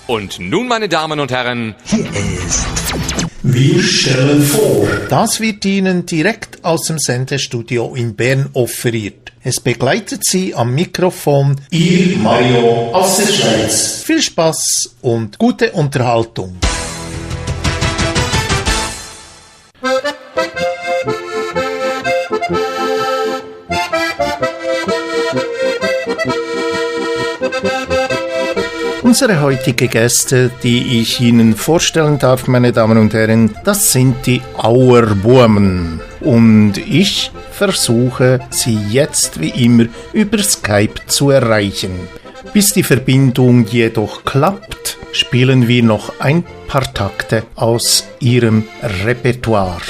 Und nun, meine Damen und Herren, hier ist Wir stellen vor. Das wird Ihnen direkt aus dem Sendestudio in Bern offeriert. Es begleitet Sie am Mikrofon Ihr Mario aus der Schweiz. Viel Spaß und gute Unterhaltung. Unsere heutigen Gäste, die ich Ihnen vorstellen darf, meine Damen und Herren, das sind die Auerbuomen. Und ich versuche, sie jetzt wie immer über Skype zu erreichen. Bis die Verbindung jedoch klappt, spielen wir noch ein paar Takte aus ihrem Repertoire.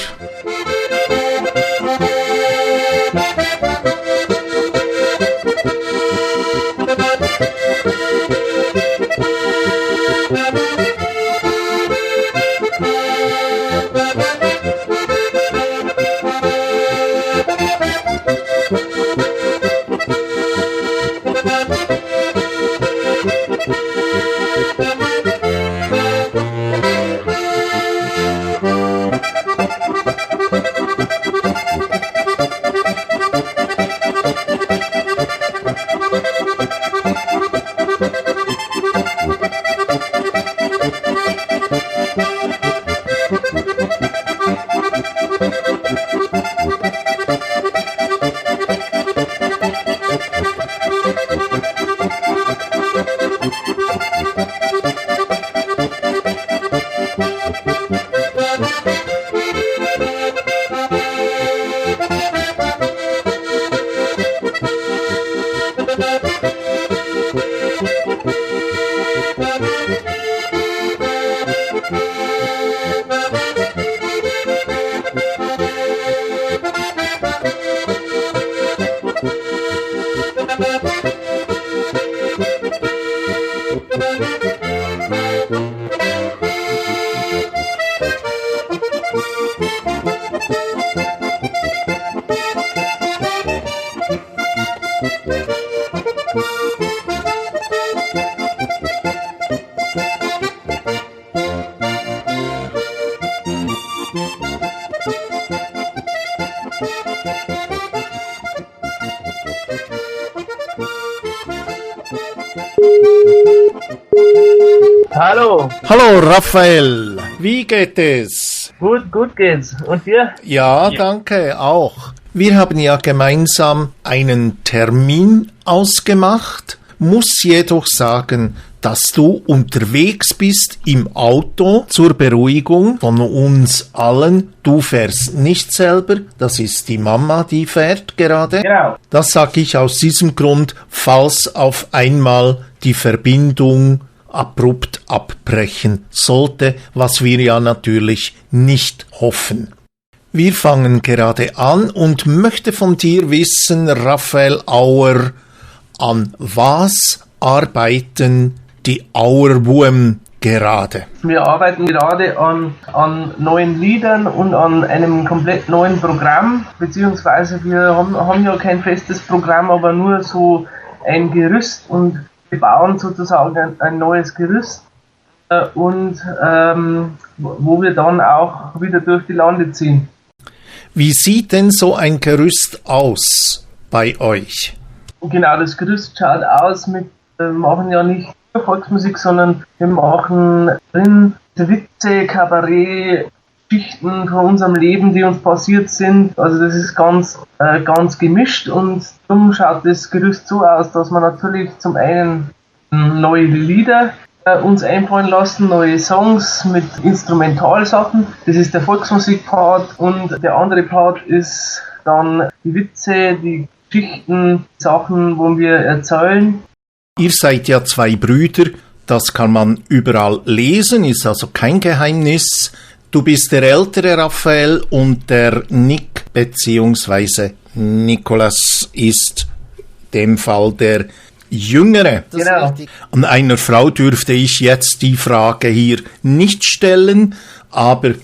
Hallo. Hallo Raphael, wie geht es? Gut geht's. Und dir? Ja, danke, auch. Wir haben ja gemeinsam einen Termin ausgemacht, muss jedoch sagen, dass du unterwegs bist im Auto zur Beruhigung von uns allen. Du fährst nicht selber, das ist die Mama, die fährt gerade. Genau. Das sage ich aus diesem Grund, falls auf einmal die Verbindung abrupt abbrechen sollte, was wir ja natürlich nicht hoffen. Wir fangen gerade an und möchte von dir wissen, Raphael Auer, an was arbeiten die Auerbuomen gerade? Wir arbeiten gerade an neuen Liedern und an einem komplett neuen Programm, beziehungsweise wir haben ja kein festes Programm, aber nur so ein Gerüst und wir bauen sozusagen ein neues Gerüst und wo wir dann auch wieder durch die Lande ziehen. Wie sieht denn so ein Gerüst aus bei euch? Genau, das Gerüst schaut aus wir machen ja nicht nur Volksmusik, sondern wir machen drin Witze, Kabarett, Geschichten von unserem Leben, die uns passiert sind. Also das ist ganz gemischt und darum schaut das Gerüst so aus, dass wir natürlich zum einen neue Lieder uns einfallen lassen, neue Songs mit Instrumentalsachen. Das ist der Volksmusik-Part und der andere Part ist dann die Witze, die Geschichten, Sachen, wo wir erzählen. Ihr seid ja zwei Brüder, das kann man überall lesen, ist also kein Geheimnis. Du bist der ältere Raphael und der Nick bzw. Nicolas ist in dem Fall der Jüngere. Genau. An einer Frau dürfte ich jetzt die Frage hier nicht stellen, aber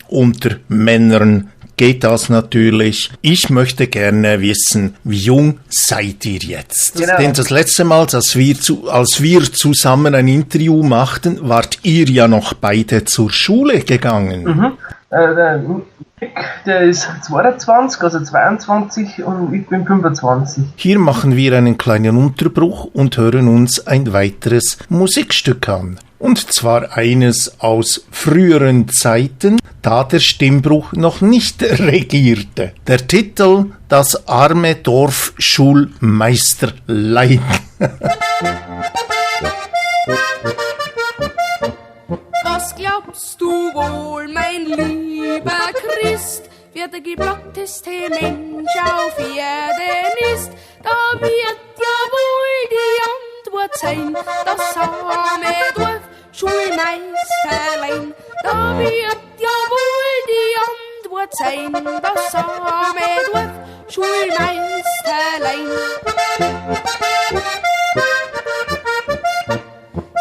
unter Männern geht das natürlich. Ich möchte gerne wissen, wie jung seid ihr jetzt? Genau. Denn das letzte Mal, als wir zusammen ein Interview machten, wart ihr ja noch beide zur Schule gegangen. Der Nick, der ist 22, also 22 und ich bin 25. Hier machen wir einen kleinen Unterbruch und hören uns ein weiteres Musikstück an. Und zwar eines aus früheren Zeiten, da der Stimmbruch noch nicht regierte. Der Titel: Das arme Dorfschulmeisterlein. Was glaubst du wohl, mein lieber Christ, wer der geblockteste Mensch auf Erden ist? Da wird ja wohl die Antwort sein, das arme Dorfschulmeisterlein. Da wird ja wohl die Antwort sein, das arme Dorfschulmeisterlein.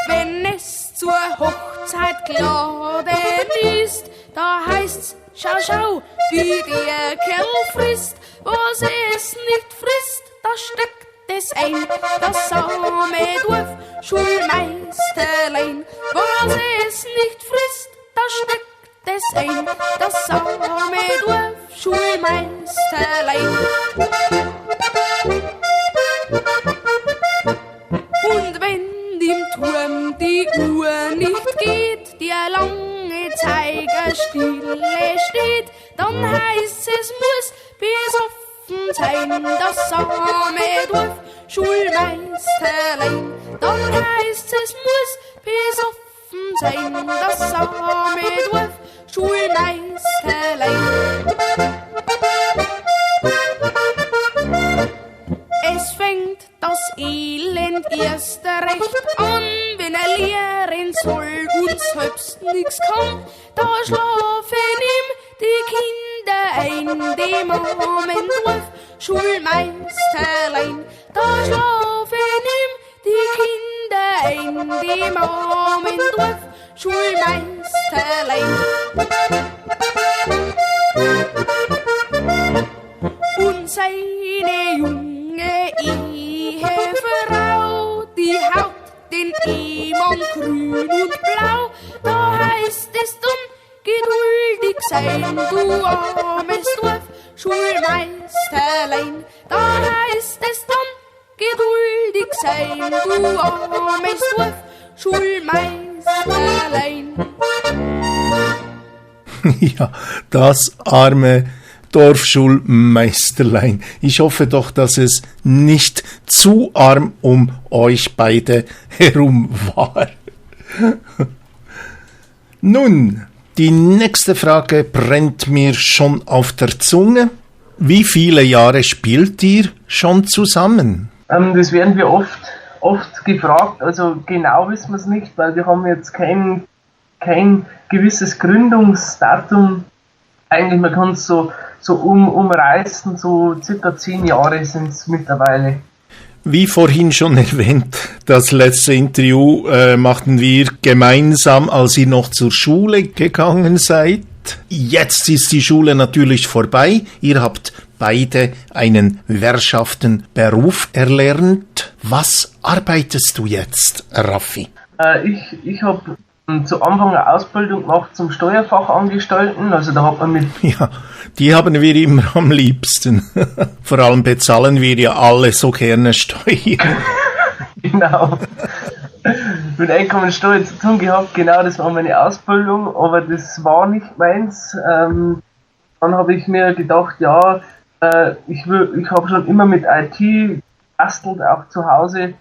Wenn es zur Hochzeit geladen ist, da heißt's, schau, schau, wie der Kerl frisst. Was es nicht frisst, da steckt es ein, das arme Dorfschulmeisterlein. Was es nicht frisst, da steckt es ein, das arme Dorfschulmeisterlein. Und wenn im Turm die Uhr nicht geht, der lange Zeiger stille steht, dann heißt es muss besoffen sein, das arme Dorfschulmeisterlein. Dann heißt es muss besoffen sein, das arme Dorfschulmeisterlein. Es fängt das Elend erst recht an, wenn lehren soll und selbst nix kann. Da schlafen ihm die Kinder ein, dem armen Dorfschulmeisterlein. Da schlafen ihm die Kinder ein, dem armen Dorfschulmeisterlein. Und seine junge Ehefrau, die haut den Ehemann grün und blau. Da heißt es dann, geduldig sein, du armes Dorfschulmeisterlein. Da heißt es dann, geduldig sein, du armes Dorfschulmeisterlein. Ja, das arme Dorfschulmeisterlein. Ich hoffe doch, dass es nicht zu arm um euch beide herum war. Nun, die nächste Frage brennt mir schon auf der Zunge. Wie viele Jahre spielt ihr schon zusammen? Das werden wir oft gefragt, also genau wissen wir es nicht, weil wir haben jetzt kein gewisses Gründungsdatum. Eigentlich, man kann es so umreißen, so circa 10 Jahre sind es mittlerweile. Wie vorhin schon erwähnt, das letzte Interview machten wir gemeinsam, als ihr noch zur Schule gegangen seid. Jetzt ist die Schule natürlich vorbei. Ihr habt beide einen Währschaftenberuf erlernt. Was arbeitest du jetzt, Raffi? Ich habe zu Anfang eine Ausbildung gemacht zum Steuerfachangestellten, also da hat man mit... Ja, die haben wir immer am liebsten. Vor allem bezahlen wir ja alle so gerne Steuern. Genau. Mit Einkommensteuer zu tun gehabt, genau, das war meine Ausbildung, aber das war nicht meins. Dann habe ich mir gedacht, ja, ich habe schon immer mit IT bastelt, auch zu Hause,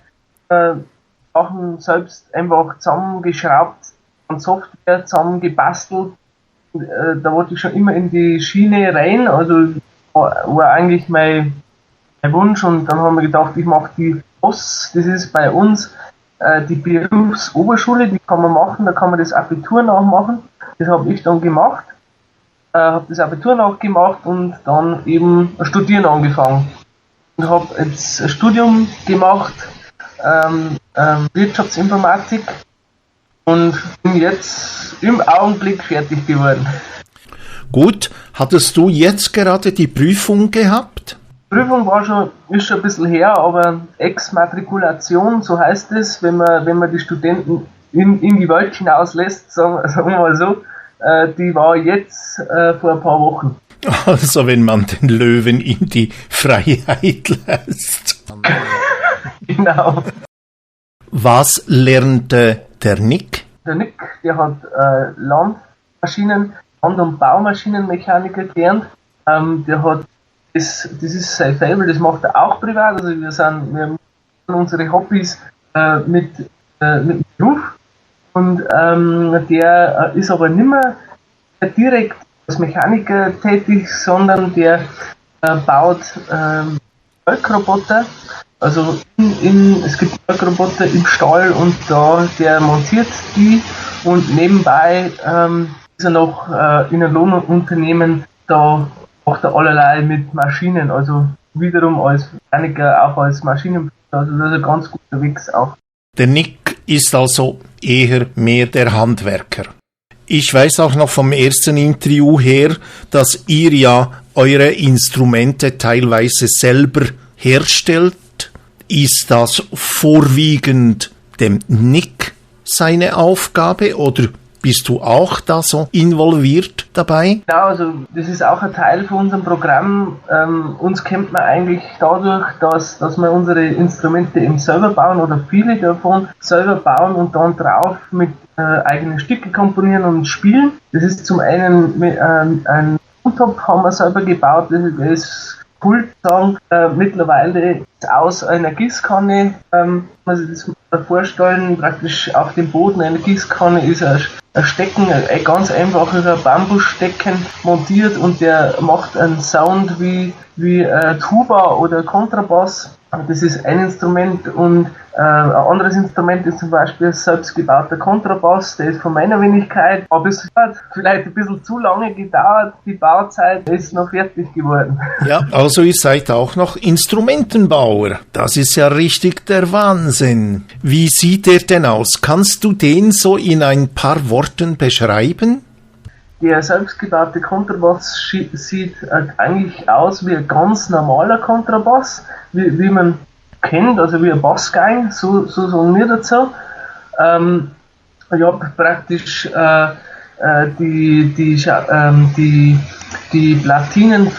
Sachen selbst einfach zusammengeschraubt, an Software zusammengebastelt. Da wollte ich schon immer in die Schiene rein, also war eigentlich mein Wunsch, und dann haben wir gedacht, ich mache die BOS, das ist bei uns die Berufsoberschule, die kann man machen, da kann man das Abitur nachmachen. Das habe ich dann gemacht, habe das Abitur nachgemacht und dann eben studieren angefangen. Und habe jetzt ein Studium gemacht, Wirtschaftsinformatik, und bin jetzt im Augenblick fertig geworden. Gut, hattest du jetzt gerade die Prüfung gehabt? Die Prüfung ist schon ein bisschen her, aber Exmatrikulation, so heißt es, wenn man die Studenten in die Welt hinauslässt, sagen wir mal so, die war jetzt vor ein paar Wochen. Also wenn man den Löwen in die Freiheit lässt. Genau. Was lernte der Nick? Der Nick, der hat Land- und Baumaschinenmechaniker gelernt. Der hat das ist sein Faible, das macht er auch privat. Also wir haben unsere Hobbys mit dem Beruf. Und der ist aber nicht mehr direkt als Mechaniker tätig, sondern der baut Melkroboter. Also es gibt Melkroboter im Stall und der montiert die und nebenbei ist er noch in einem Lohnunternehmen, da macht er allerlei mit Maschinen, also wiederum als Mechaniker, auch als Maschinenbauer, also da ist er ganz gut unterwegs auch. Der Nick ist also eher mehr der Handwerker. Ich weiß auch noch vom ersten Interview her, dass ihr ja eure Instrumente teilweise selber herstellt. Ist das vorwiegend dem Nick seine Aufgabe oder bist du auch da so involviert dabei? Genau, also das ist auch ein Teil von unserem Programm. Uns kennt man eigentlich dadurch, dass wir unsere Instrumente eben selber bauen oder viele davon selber bauen und dann drauf mit eigenen Stücke komponieren und spielen. Das ist zum einen ein Tontop haben wir selber gebaut, das ist Kultsong, mittlerweile aus einer Gießkanne, man sich das vorstellen, praktisch auf dem Boden einer Gießkanne ist ein Stecken, ein ganz einfaches Bambusstecken montiert und der macht einen Sound wie Tuba oder Kontrabass. Das ist ein Instrument und ein anderes Instrument ist zum Beispiel ein selbstgebauter Kontrabass, der ist von meiner Wenigkeit, aber es hat vielleicht ein bisschen zu lange gedauert, die Bauzeit ist noch fertig geworden. Ja, also ihr seid auch noch Instrumentenbauer. Das ist ja richtig der Wahnsinn. Wie sieht der denn aus? Kannst du den so in ein paar Worten beschreiben? Der selbstgebaute Kontrabass sieht eigentlich aus wie ein ganz normaler Kontrabass, wie man kennt, also wie ein Bassgang, so sagen wir dazu. Ich habe praktisch die Platinen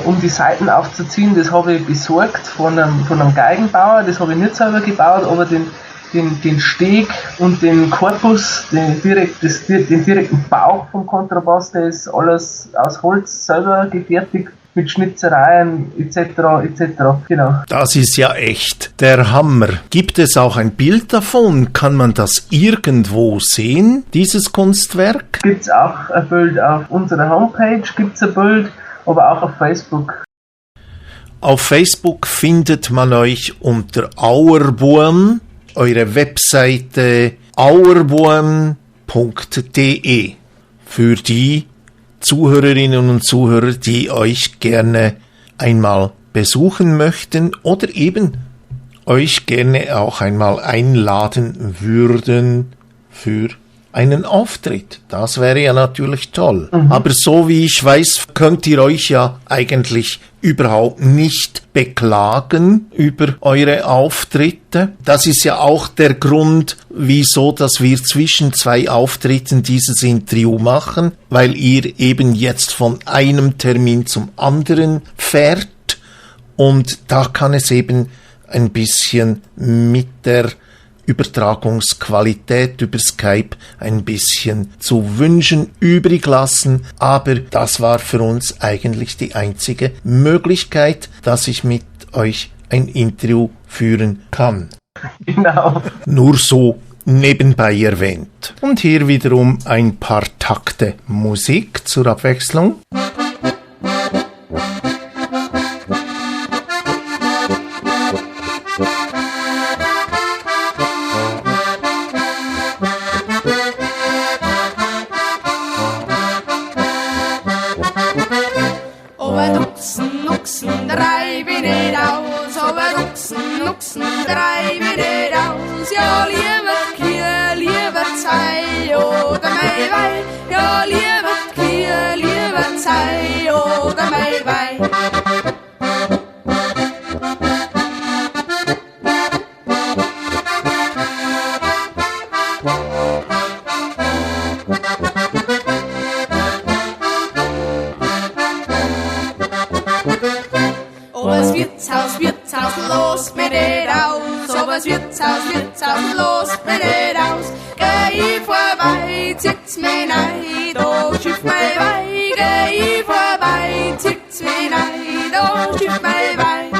um die Saiten aufzuziehen, das habe ich besorgt von einem Geigenbauer, das habe ich nicht selber gebaut, aber den Steg und den Korpus, den direkten Bauch vom Kontrabass, der ist alles aus Holz selber gefertigt, mit Schnitzereien etc. Genau. Das ist ja echt der Hammer. Gibt es auch ein Bild davon? Kann man das irgendwo sehen, dieses Kunstwerk? Gibt es auch ein Bild auf unserer Homepage, gibt es ein Bild, aber auch auf Facebook. Auf Facebook findet man euch unter Auerborn, eure Webseite auerborn.de für die Zuhörerinnen und Zuhörer, die euch gerne einmal besuchen möchten oder eben euch gerne auch einmal einladen würden für einen Auftritt. Das wäre ja natürlich toll. Aber so wie ich weiß, könnt ihr euch ja eigentlich überhaupt nicht beklagen über eure Auftritte. Das ist ja auch der Grund, wieso, dass wir zwischen zwei Auftritten dieses Interview machen, weil ihr eben jetzt von einem Termin zum anderen fährt und da kann es eben ein bisschen mit der Übertragungsqualität über Skype ein bisschen zu wünschen übrig lassen, aber das war für uns eigentlich die einzige Möglichkeit, dass ich mit euch ein Interview führen kann. Genau. Nur so nebenbei erwähnt. Und hier wiederum ein paar Takte Musik zur Abwechslung. Treib ich nicht aus, aber Luchsen, treib ich nicht aus. Ja, lieber Kiel, lieber Zei oder mein Weih, ja, lieber Kiel, sei oder mei wei. Wirtshaus, los mit it aus. Ober's Wirtshaus, los mit it aus. Geh ich vorbei, zieht's mir nein, da schiff mei wei. Geh ich vorbei, zieht's mir nein, da schiff mei wei.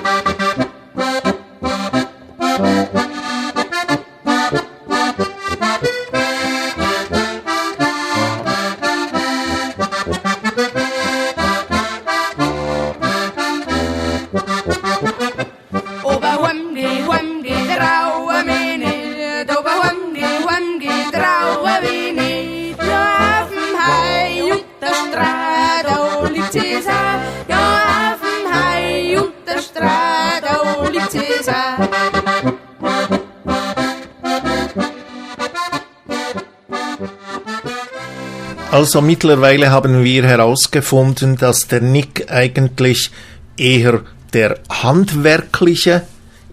Also mittlerweile haben wir herausgefunden, dass der Nick eigentlich eher der Handwerkliche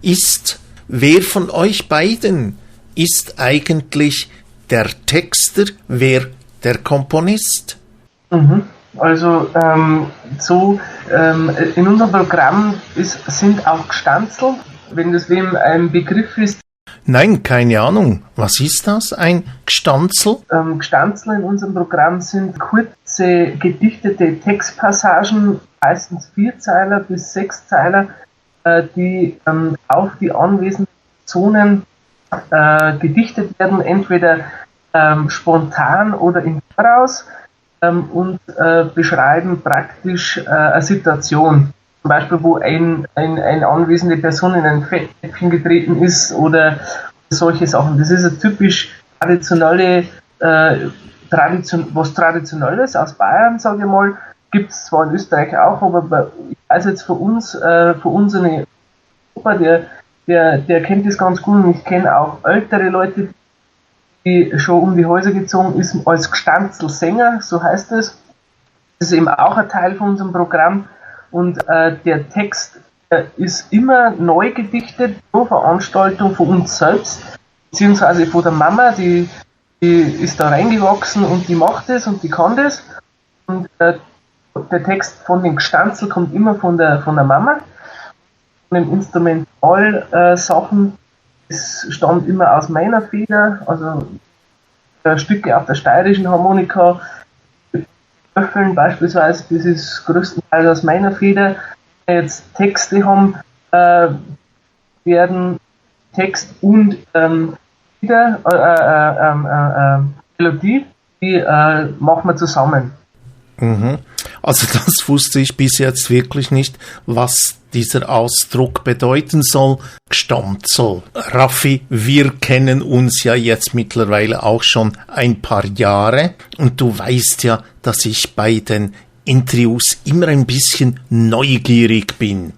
ist. Wer von euch beiden ist eigentlich der Texter, wer der Komponist? Also in unserem Programm sind auch Gstanzl, wenn das wem ein Begriff ist. Nein, keine Ahnung. Was ist das, ein Gstanzl? Gstanzl in unserem Programm sind kurze, gedichtete Textpassagen, meistens 4-Zeiler bis 6-Zeiler, die auf die anwesenden Personen gedichtet werden, entweder spontan oder im Voraus und beschreiben praktisch eine Situation. Zum Beispiel, wo eine anwesende Person in ein Fettnäpfchen getreten ist oder solche Sachen. Das ist ein typisch was Traditionelles aus Bayern, sage ich mal. Gibt es zwar in Österreich auch, aber ich weiß jetzt für unseren Opa, der kennt das ganz gut, und ich kenne auch ältere Leute, die schon um die Häuser gezogen ist, als Gstanzl-Sänger, so heißt es. Das ist eben auch ein Teil von unserem Programm. Und der Text ist immer neu gedichtet pro Veranstaltung von uns selbst, beziehungsweise von der Mama, die ist da reingewachsen und die macht es und die kann das. Und der Text von den Gstanzl kommt immer von der Mama. Von den Instrumentalsachen, es stammt immer aus meiner Feder, also Stücke auf der steirischen Harmonika, Öffeln beispielsweise, das ist größtenteils aus meiner Feder. Wenn wir jetzt Texte haben, werden Text und Melodie, die machen wir zusammen. Also das wusste ich bis jetzt wirklich nicht, was dieser Ausdruck bedeuten soll. Gstanzl. Raffi, wir kennen uns ja jetzt mittlerweile auch schon ein paar Jahre und du weißt ja, dass ich bei den Interviews immer ein bisschen neugierig bin.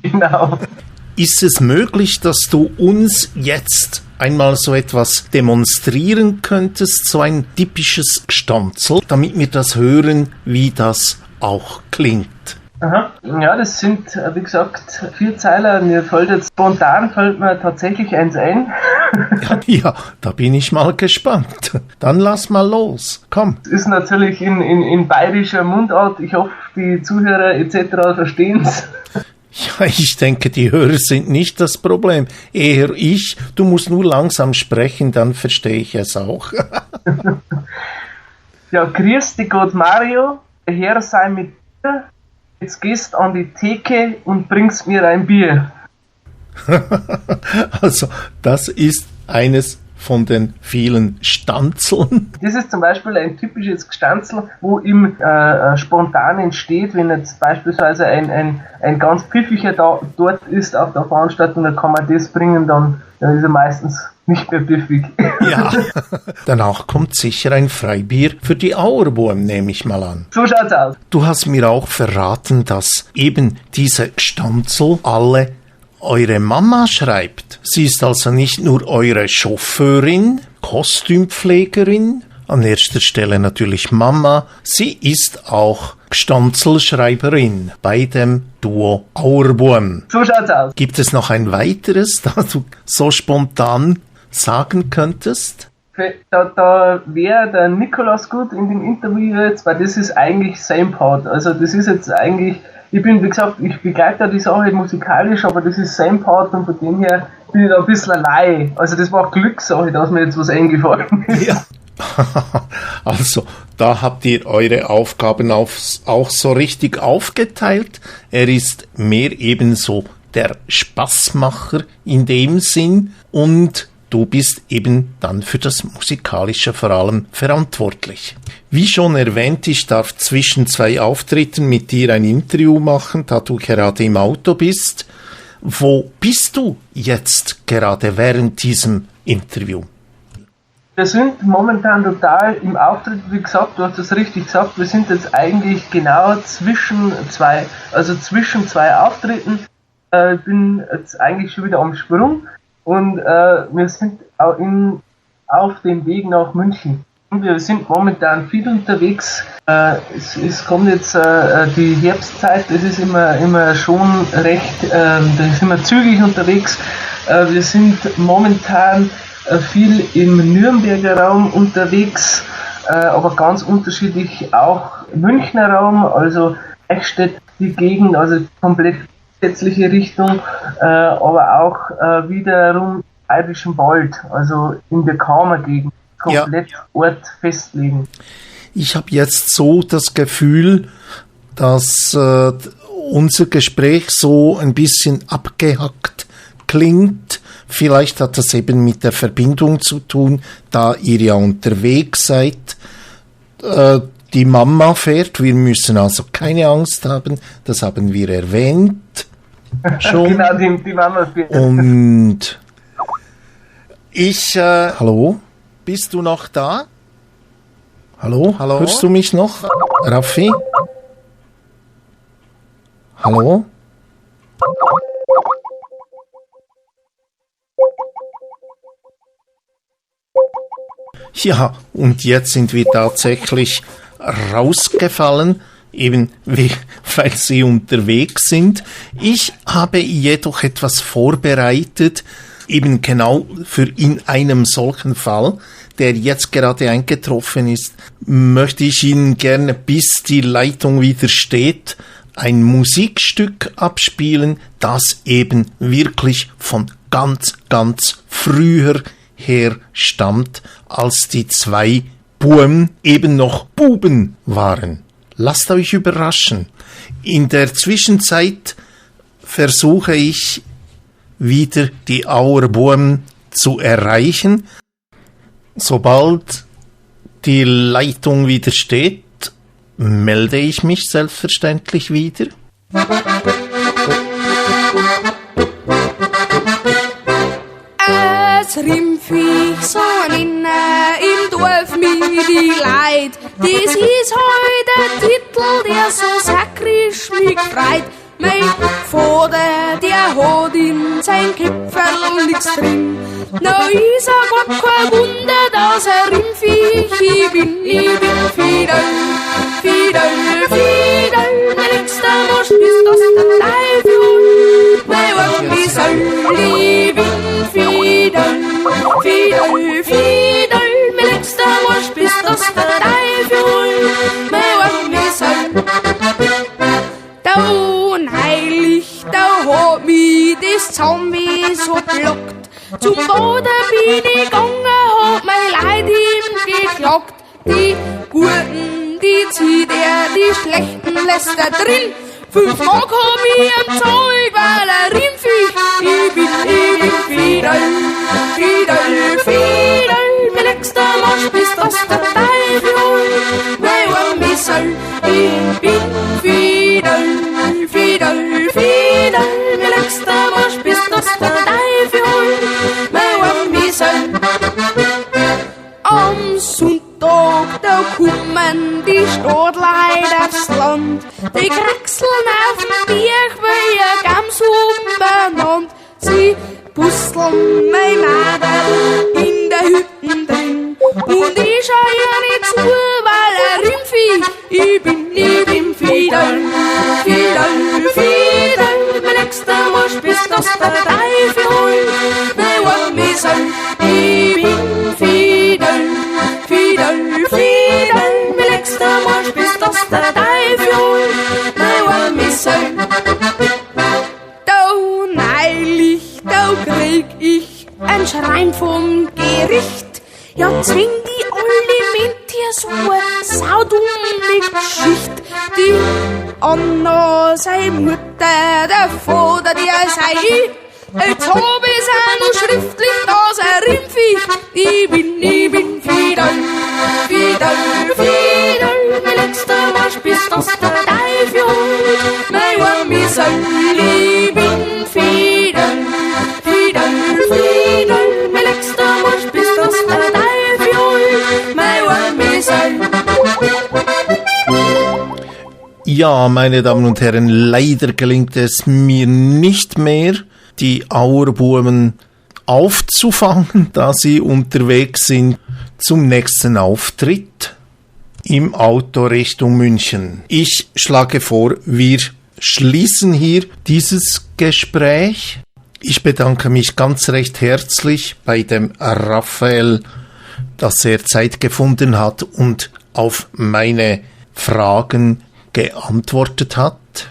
Genau. Ist es möglich, dass du uns jetzt einmal so etwas demonstrieren könntest, so ein typisches Gstanzl, damit wir das hören, wie das auch klingt? Aha. Ja, das sind, wie gesagt, 4-Zeiler. Mir fällt jetzt spontan mir tatsächlich eins ein. Ja, da bin ich mal gespannt. Dann lass mal los. Komm. Das ist natürlich in bayerischer Mundart. Ich hoffe, die Zuhörer etc. verstehen es. Ja, ich denke, die Hörer sind nicht das Problem. Eher ich. Du musst nur langsam sprechen, dann verstehe ich es auch. Ja, grüß dich Gott Mario. Der Herr sei mit dir. Jetzt gehst an die Theke und bringst mir ein Bier. Also, das ist eines von den vielen Stanzeln. Das ist zum Beispiel ein typisches Gstanzl, wo im spontan entsteht, wenn jetzt beispielsweise ein ganz Pfiffiger dort ist auf der Veranstaltung, dann kann man das bringen, dann ist er meistens nicht mehr pfiffig. Ja, danach kommt sicher ein Freibier für die Auerwurm, nehme ich mal an. So schaut's aus. Du hast mir auch verraten, dass eben diese Gstanzl alle eure Mama schreibt. Sie ist also nicht nur eure Chauffeurin, Kostümpflegerin, An erster Stelle natürlich Mama. Sie ist auch Gstanzelschreiberin bei dem Duo Auerbuem. So schaut's aus. Gibt es noch ein weiteres, das du so spontan sagen könntest? Da wäre der Nikolaus gut in dem Interview jetzt, weil das ist eigentlich sein Part. Also das ist jetzt eigentlich, ich bin, wie gesagt, ich begleite die Sache musikalisch, aber das ist sein Part und von dem her bin ich da ein bisschen allein. Also das war Glückssache, dass mir jetzt was eingefallen ist. Ja. Also, da habt ihr eure Aufgaben auch so richtig aufgeteilt. Er ist mehr ebenso der Spaßmacher in dem Sinn und du bist eben dann für das Musikalische vor allem verantwortlich. Wie schon erwähnt, ich darf zwischen 2 Auftritten mit dir ein Interview machen, da du gerade im Auto bist. Wo bist du jetzt gerade während diesem Interview? Wir sind momentan total im Auftritt, wie gesagt, du hast das richtig gesagt, wir sind jetzt eigentlich genau zwischen zwei Auftritten. Ich bin jetzt eigentlich schon wieder am Sprung und wir sind auch auf dem Weg nach München. Und wir sind momentan viel unterwegs. Es kommt jetzt die Herbstzeit, das ist immer schon recht, da sind wir zügig unterwegs. Wir sind momentan viel im Nürnberger Raum unterwegs, aber ganz unterschiedlich auch im Münchner Raum, also Eichstätt, die Gegend, also komplett gesetzliche Richtung, aber auch wiederum Bayerischen Wald, also in der Kamer Gegend, komplett Ort festlegen. Ich habe jetzt so das Gefühl, dass unser Gespräch so ein bisschen abgehackt klingt. Vielleicht hat das eben mit der Verbindung zu tun, da ihr ja unterwegs seid. Die Mama fährt, wir müssen also keine Angst haben, das haben wir erwähnt schon. Genau, die Mama fährt. Und hallo, bist du noch da? Hallo, hörst du mich noch, Raffi? Hallo? Ja, und jetzt sind wir tatsächlich rausgefallen, eben weil sie unterwegs sind. Ich habe jedoch etwas vorbereitet, eben genau für in einem solchen Fall, der jetzt gerade eingetroffen ist, möchte ich Ihnen gerne, bis die Leitung wieder steht, ein Musikstück abspielen, das eben wirklich von ganz, ganz früher her stammt, als die 2 Buben eben noch Buben waren. Lasst euch überraschen. In der Zwischenzeit versuche ich wieder die Auerbuem zu erreichen. Sobald die Leitung wieder steht, melde ich mich selbstverständlich wieder. Es Rimpfich so inne im Dorf mit die Leid. Das ist heute der Titel, der so sakrisch mich freit. Mein Vater, der hat in sein Käpferl nix drin. Na, ist gar kein Wunder, dass Rimpfich ich bin Fidel, Fidel, Fidel. Mein nächster Marsch ist das der Teufel. Mein Wort ist ich bin Fidel, Fidel, Fidel. Mein nächster Marsch ist das der Teufel. Mein Wort ist da neulich, da hat mich das Zombie so blockt. Zum Boden bin ich gegangen, hab mein Leid ihm geklagt. Die Guten, die zieht die Schlechten lässt drin. 5 Mark hab ich am Zeug, weil Rimpfich, ich bin Fidel, Fidel, Fidel. Mein nächster Marsch ist das der Teufel. Mein Wurmissel, ich bin Fidel, Fidel, Fidel. Mein nächster Marsch ist das der Teufel. Mein Wurmissel. Am Sonntag, da kommen die Stadtleute aufs Land. Die kraxeln auf dem Berg wie ein Gams umeinander. Sie busteln mein Mädel in der Hütten drin. Und ich schau ihr Ich bin Fidel, Fidel, Fidel. Mein nächster Marsch, bis das der Teufel holt. Mein warme Sohn. Ich bin Fidel, Fidel, Fidel. Mein nächster Marsch, bis das der Teufel holt. Mein warme Sohn. Da neulich, da krieg ich ein Schrein vom Gericht. Ja, zwing die alle mit hier so eine saudumme Geschichte. Die Anna, sei Mutter, der Vater, der sei ich. Jetzt hab ich's auch noch schriftlich, dass Rimpficht. Ich bin Fidel, Fidel, Fidel. Mein letzter Marsch, bis das der Teufel holt. Mein warme Sohn. Ich bin Fidel, Fidel, Fidel. Mein letzter Marsch, bis das der Teufel holt. Mein warme Sohn. Ja, meine Damen und Herren, leider gelingt es mir nicht mehr, die Auerbuben aufzufangen, da sie unterwegs sind zum nächsten Auftritt im Auto Richtung München. Ich schlage vor, wir schließen hier dieses Gespräch. Ich bedanke mich ganz recht herzlich bei dem Raphael, dass er Zeit gefunden hat und auf meine Fragen geantwortet hat.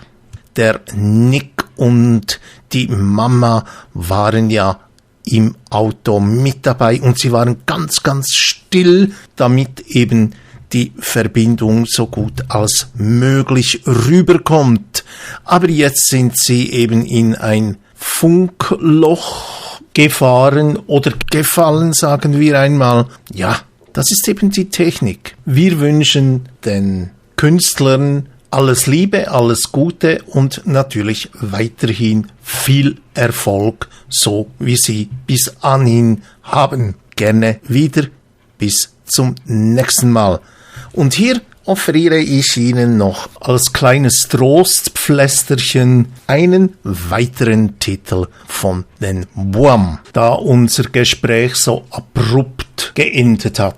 Der Nick und die Mama waren ja im Auto mit dabei und sie waren ganz, ganz still, damit eben die Verbindung so gut als möglich rüberkommt. Aber jetzt sind sie eben in ein Funkloch gefahren oder gefallen, sagen wir einmal. Ja, das ist eben die Technik. Wir wünschen den Künstlern alles Liebe, alles Gute und natürlich weiterhin viel Erfolg, so wie sie bis anhin haben. Gerne wieder. Bis zum nächsten Mal. Und hier offeriere ich Ihnen noch als kleines Trostpflästerchen einen weiteren Titel von den Bohème, da unser Gespräch so abrupt geendet hat.